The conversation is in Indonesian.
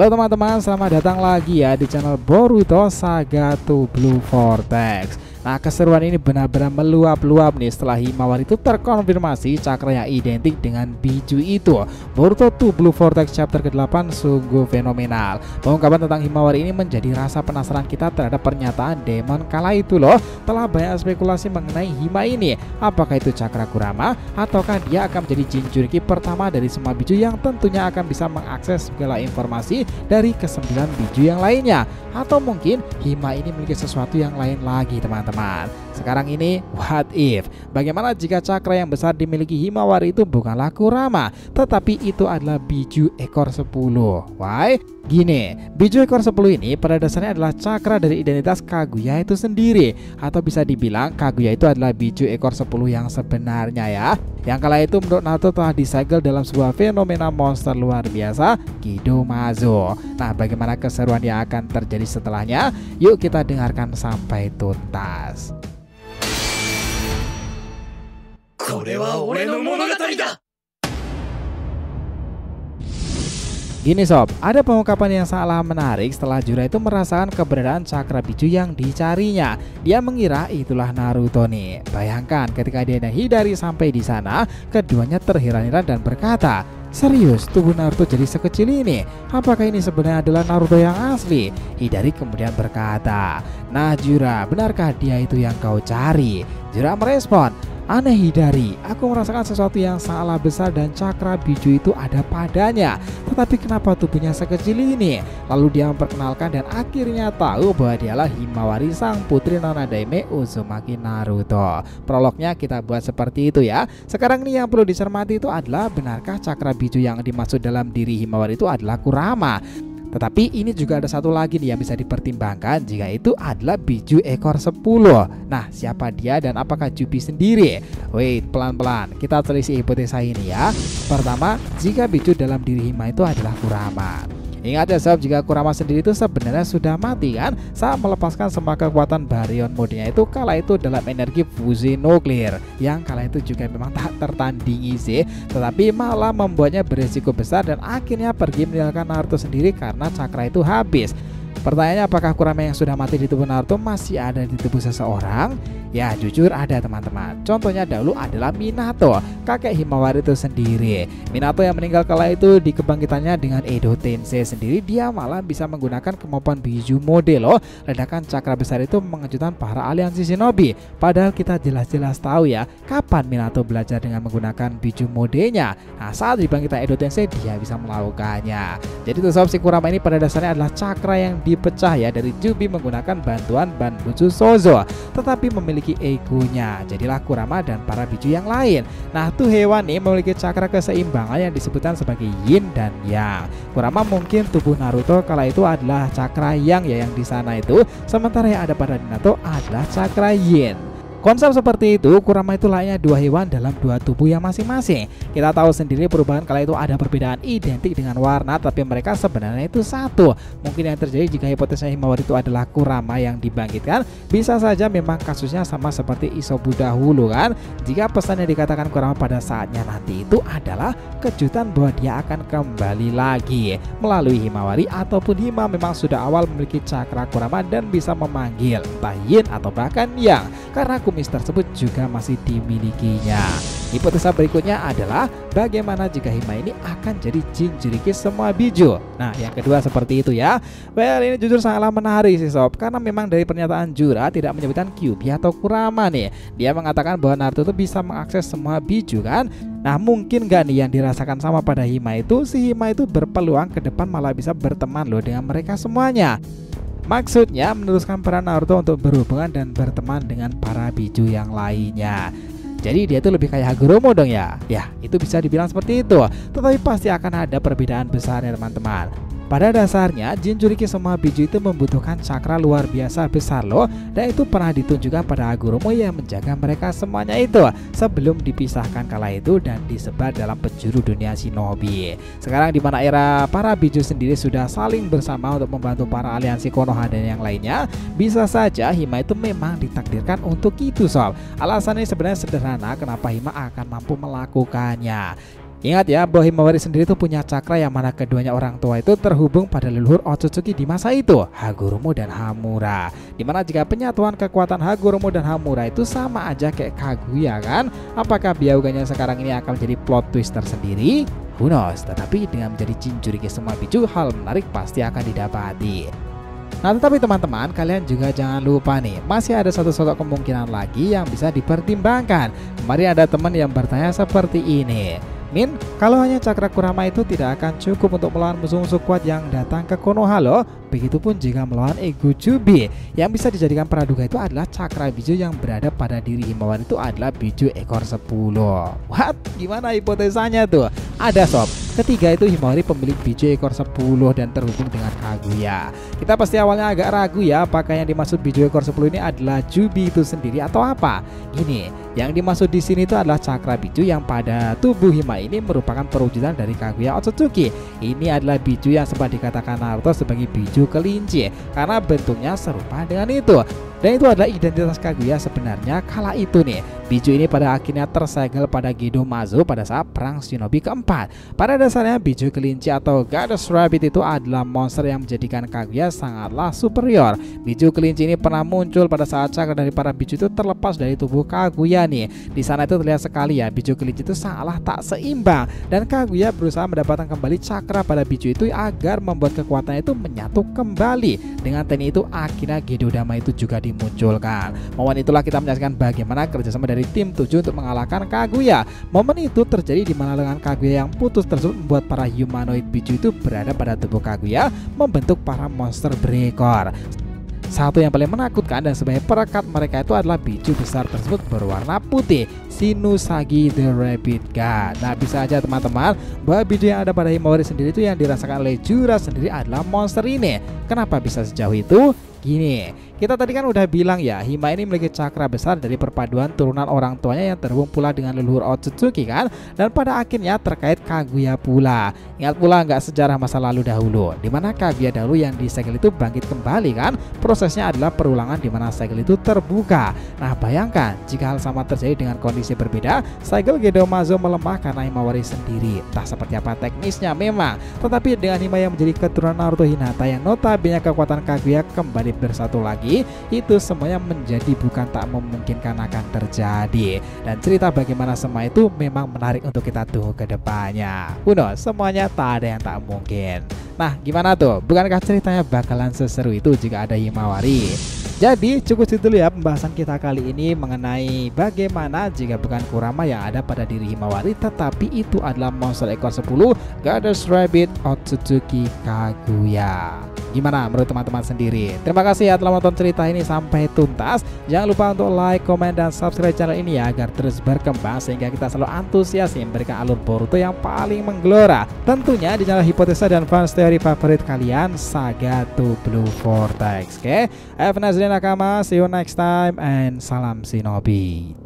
Halo teman-teman, selamat datang lagi ya di channel Boruto Saga to Blue Vortex. Nah, keseruan ini benar-benar meluap-luap nih setelah Himawari itu terkonfirmasi cakra yang identik dengan Biju itu. Boruto to Blue Vortex chapter ke-8 sungguh fenomenal. Pengungkapan tentang Himawari ini menjadi rasa penasaran kita terhadap pernyataan Demon kala itu loh. Telah banyak spekulasi mengenai Hima ini. Apakah itu cakra Kurama ataukah dia akan menjadi Jinchuriki pertama dari semua Biju yang tentunya akan bisa mengakses segala informasi dari ke-9 Biju yang lainnya. Atau mungkin Hima ini memiliki sesuatu yang lain lagi teman-teman. Sekarang ini what if? Bagaimana jika cakra yang besar dimiliki Himawari itu bukanlah Kurama, tetapi itu adalah Biju ekor 10? Why? Gini, Biju ekor 10 ini pada dasarnya adalah cakra dari identitas Kaguya itu sendiri. Atau bisa dibilang Kaguya itu adalah Biju ekor 10 yang sebenarnya ya. Yang kala itu menurut Naruto telah disegel dalam sebuah fenomena monster luar biasa, Kidomazo. Nah, bagaimana keseruan yang akan terjadi setelahnya? Yuk kita dengarkan sampai tuntas. Gini sob, ada pengungkapan yang salah menarik setelah Jura itu merasakan keberadaan cakra Biju yang dicarinya. Dia mengira itulah Naruto nih. Bayangkan ketika dia dan Hidari sampai di sana, keduanya terheran-heran dan berkata, "Serius, tubuh Naruto jadi sekecil ini? Apakah ini sebenarnya adalah Naruto yang asli?" Hidari kemudian berkata, "Nah Jura, benarkah dia itu yang kau cari?" Jura merespon, "Aneh Hidari, aku merasakan sesuatu yang salah besar dan cakra Biju itu ada padanya. Tetapi kenapa tubuhnya sekecil ini?" Lalu dia memperkenalkan dan akhirnya tahu bahwa dialah Himawari sang putri Nonadaime Uzumaki Naruto. Prolognya kita buat seperti itu ya. Sekarang nih yang perlu dicermati itu adalah benarkah cakra Biju yang dimaksud dalam diri Himawari itu adalah Kurama? Tetapi ini juga ada satu lagi nih yang bisa dipertimbangkan jika itu adalah Biju ekor 10. Nah, siapa dia dan apakah Jubi sendiri? Wait, pelan-pelan kita telisik hipotesa ini ya. Pertama, jika Biju dalam diri Hima itu adalah Kurama. Ingat ya sob, jika Kurama sendiri itu sebenarnya sudah mati kan saat melepaskan semua kekuatan Baryon modenya itu kala itu dalam energi fusi nuklir, yang kala itu juga memang tak tertandingi sih, tetapi malah membuatnya beresiko besar dan akhirnya pergi meninggalkan Naruto sendiri karena cakra itu habis. Pertanyaannya, apakah Kurama yang sudah mati di tubuh Naruto masih ada di tubuh seseorang? Ya jujur ada teman-teman. Contohnya dahulu adalah Minato, kakek Himawari itu sendiri. Minato yang meninggal kala itu di kebangkitannya dengan Edo Tensei sendiri, dia malah bisa menggunakan kemampuan Biju mode loh. Ledakan cakra besar itu mengejutkan para aliansi shinobi. Padahal kita jelas-jelas tahu ya kapan Minato belajar dengan menggunakan Biju modenya. Nah, saat dibangkitan Edo Tensei dia bisa melakukannya. Jadi tuh sob, si Kurama ini pada dasarnya adalah cakra yang dipecah ya dari Jubi menggunakan bantuan Banbutsu Sozo, tetapi memiliki egonya. Jadilah Kurama dan para Biju yang lain. Nah, tuh hewan nih memiliki cakra keseimbangan yang disebutkan sebagai Yin dan Yang. Kurama mungkin tubuh Naruto kala itu adalah cakra Yang ya yang di sana itu, sementara yang ada pada Minato adalah cakra Yin. Konsep seperti itu, Kurama itu layaknya dua hewan dalam dua tubuh yang masing-masing. Kita tahu sendiri perubahan kala itu ada perbedaan identik dengan warna, tapi mereka sebenarnya itu satu. Mungkin yang terjadi jika hipotesa Himawari itu adalah Kurama yang dibangkitkan, bisa saja memang kasusnya sama seperti Isobu dahulu kan. Jika pesan yang dikatakan Kurama pada saatnya nanti itu adalah kejutan bahwa dia akan kembali lagi melalui Himawari, ataupun Hima memang sudah awal memiliki cakra Kurama dan bisa memanggil entah Yin atau bahkan Yang, karena kumis tersebut juga masih dimilikinya. Hipotesa berikutnya adalah bagaimana jika Hima ini akan jadi Jinchuriki semua Biju. Nah, yang kedua seperti itu ya. Well, ini jujur sangatlah menarik sih sob, karena memang dari pernyataan Jura tidak menyebutkan Kyuubi atau Kurama nih. Dia mengatakan bahwa Naruto itu bisa mengakses semua Biju kan. Nah, mungkin gak nih yang dirasakan sama pada Hima itu, si Hima itu berpeluang ke depan malah bisa berteman loh dengan mereka semuanya. Maksudnya meneruskan peran Naruto untuk berhubungan dan berteman dengan para Biju yang lainnya. Jadi dia tuh lebih kayak Hagoromo dong ya. Ya, itu bisa dibilang seperti itu. Tetapi pasti akan ada perbedaan besar ya teman-teman. Pada dasarnya Jinchuriki semua Biju itu membutuhkan cakra luar biasa besar loh, dan itu pernah ditunjukkan pada Hagoromo yang menjaga mereka semuanya itu sebelum dipisahkan kala itu dan disebar dalam penjuru dunia shinobi. Sekarang di mana era para Biju sendiri sudah saling bersama untuk membantu para aliansi Konoha dan yang lainnya, bisa saja Hima itu memang ditakdirkan untuk itu sob. Alasannya sebenarnya sederhana kenapa Hima akan mampu melakukannya. Ingat ya, bahwa Himawari sendiri itu punya cakra yang mana keduanya orang tua itu terhubung pada leluhur Otsutsuki di masa itu, Hagoromo dan Hamura. Dimana jika penyatuan kekuatan Hagoromo dan Hamura itu sama aja kayak Kaguya kan? Apakah Byakugannya sekarang ini akan menjadi plot twist tersendiri? Who knows? Tetapi dengan menjadi Jinchuriki semua biju, hal menarik pasti akan didapati. Nah, tetapi teman-teman, kalian juga jangan lupa nih, masih ada satu kemungkinan lagi yang bisa dipertimbangkan. Kemarin ada teman yang bertanya seperti ini, Min, kalau hanya cakra Kurama itu tidak akan cukup untuk melawan musuh-musuh kuat yang datang ke Konoha loh. Begitupun jika melawan Ego Jubi. Yang bisa dijadikan praduga itu adalah cakra biju yang berada pada diri Himawari itu adalah biju ekor 10. What? Gimana hipotesanya tuh? Ada sob. Ketiga itu Himawari pemilik biju ekor 10 dan terhubung dengan Kaguya. Kita pasti awalnya agak ragu ya, apakah yang dimaksud biju ekor 10 ini adalah Jubi itu sendiri atau apa? Gini, yang dimaksud di sini itu adalah cakra biju yang pada tubuh Hima ini merupakan perwujudan dari Kaguya Otsutsuki. Ini adalah biju yang sempat dikatakan Naruto sebagai biju kelinci karena bentuknya serupa dengan itu. Dan itu adalah identitas Kaguya sebenarnya kala itu nih. Biju ini pada akhirnya tersegel pada Gedomazo pada saat perang shinobi keempat. Pada dasarnya biju kelinci atau Goddess Rabbit itu adalah monster yang menjadikan Kaguya sangatlah superior. Biju kelinci ini pernah muncul pada saat cakra dari para biju itu terlepas dari tubuh Kaguya nih. Di sana itu terlihat sekali ya, biju kelinci itu sangatlah tak seimbang dan Kaguya berusaha mendapatkan kembali cakra pada biju itu agar membuat kekuatannya itu menyatu kembali. Dengan teknik itu akhirnya Gedodama itu juga dimunculkan. Momen itulah kita menyaksikan bagaimana kerjasama dari tim 7 untuk mengalahkan Kaguya. Momen itu terjadi di mana lengan Kaguya yang putus tersebut membuat para humanoid biju itu berada pada tubuh Kaguya membentuk para monster berekor. Satu yang paling menakutkan dan sebagai perekat mereka itu adalah biju besar tersebut berwarna putih, Sinusagi the Rabbit God. Nah, bisa aja teman-teman bahwa biju yang ada pada Himawari sendiri itu yang dirasakan oleh Jura sendiri adalah monster ini. Kenapa bisa sejauh itu? Gini, kita tadi kan udah bilang ya, Hima ini memiliki cakra besar dari perpaduan turunan orang tuanya yang terhubung pula dengan leluhur Otsutsuki kan, dan pada akhirnya terkait Kaguya pula. Ingat pula nggak sejarah masa lalu dahulu, dimana Kaguya dahulu yang disegel itu bangkit kembali kan? Prosesnya adalah perulangan dimana segel itu terbuka. Nah, bayangkan jika hal sama terjadi dengan kondisi berbeda, segel Gedomazo melemah karena Himawari sendiri. Entah seperti apa teknisnya memang, tetapi dengan Hima yang menjadi keturunan Naruto Hinata yang notabene kekuatan Kaguya kembali bersatu lagi, itu semuanya menjadi bukan tak memungkinkan akan terjadi. Dan cerita bagaimana semua itu memang menarik untuk kita tunggu ke depannya. Uno, semuanya tak ada yang tak mungkin. Nah, gimana tuh? Bukankah ceritanya bakalan seseru itu jika ada Himawari? Jadi cukup itu dulu ya pembahasan kita kali ini mengenai bagaimana jika bukan Kurama yang ada pada diri Himawari, tetapi itu adalah monster ekor 10 Goddess Rabbit Otsutsuki Kaguya. Gimana menurut teman-teman sendiri? Terima kasih ya telah menonton cerita ini sampai tuntas. Jangan lupa untuk like, komen, dan subscribe channel ini ya agar terus berkembang sehingga kita selalu antusias memberikan alur Boruto yang paling menggelora. Tentunya di channel hipotesa dan fans teori favorit kalian, Saga to Blue Vortex. Oke, have a nice day nakama, see you next time, and salam shinobi.